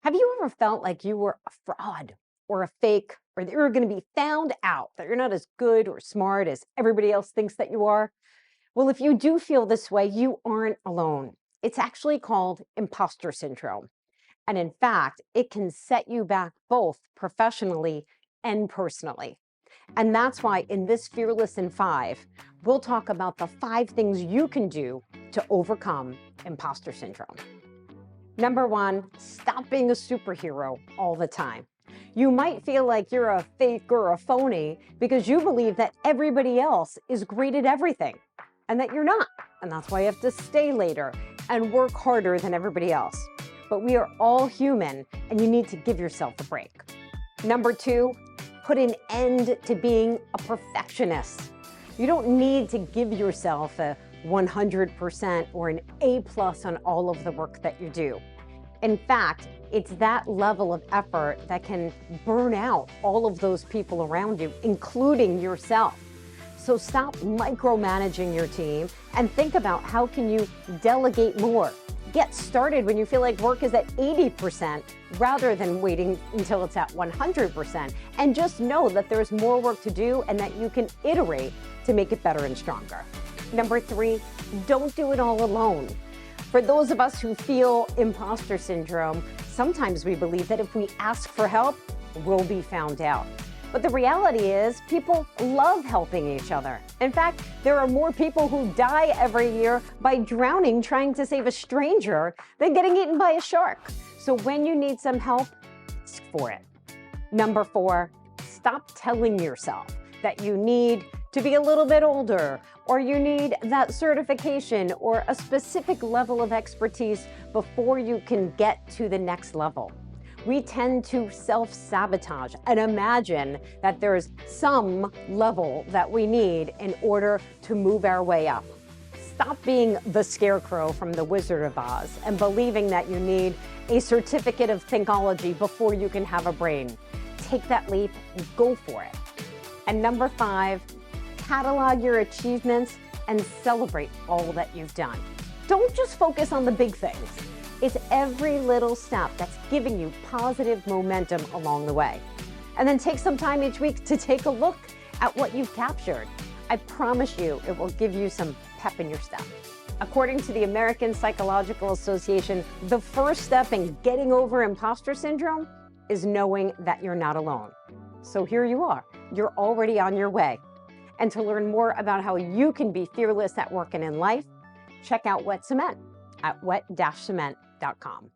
Have you ever felt like you were a fraud or a fake, or that you're going to be found out, that you're not as good or smart as everybody else thinks that you are? Well, if you do feel this way, you aren't alone. It's actually called imposter syndrome. And in fact, it can set you back both professionally and personally. And that's why in this Fearless in 5, we'll talk about the 5 things you can do to overcome imposter syndrome. Number 1, stop being a superhero all the time. You might feel like you're a fake or a phony because you believe that everybody else is great at everything and that you're not. And that's why you have to stay later and work harder than everybody else. But we are all human and you need to give yourself a break. Number 2, put an end to being a perfectionist. You don't need to give yourself a 100% or an A+ on all of the work that you do. In fact, it's that level of effort that can burn out all of those people around you, including yourself. So stop micromanaging your team and think about how can you delegate more. Get started when you feel like work is at 80% rather than waiting until it's at 100%. And just know that there's more work to do and that you can iterate to make it better and stronger. Number 3, don't do it all alone. For those of us who feel imposter syndrome, sometimes we believe that if we ask for help, we'll be found out. But the reality is people love helping each other. In fact, there are more people who die every year by drowning trying to save a stranger than getting eaten by a shark. So when you need some help, ask for it. Number 4, stop telling yourself that you need to be a little bit older, or you need that certification or a specific level of expertise before you can get to the next level. We tend to self-sabotage and imagine that there's some level that we need in order to move our way up. Stop being the scarecrow from the Wizard of Oz and believing that you need a certificate of thinkology before you can have a brain. Take that leap and go for it. And number 5, catalog your achievements and celebrate all that you've done. Don't just focus on the big things. It's every little step that's giving you positive momentum along the way. And then take some time each week to take a look at what you've captured. I promise you it will give you some pep in your step. According to the American Psychological Association, the first step in getting over imposter syndrome is knowing that you're not alone. So here you are. You're already on your way. And to learn more about how you can be fearless at work and in life, check out Wet Cement at wet-cement.com.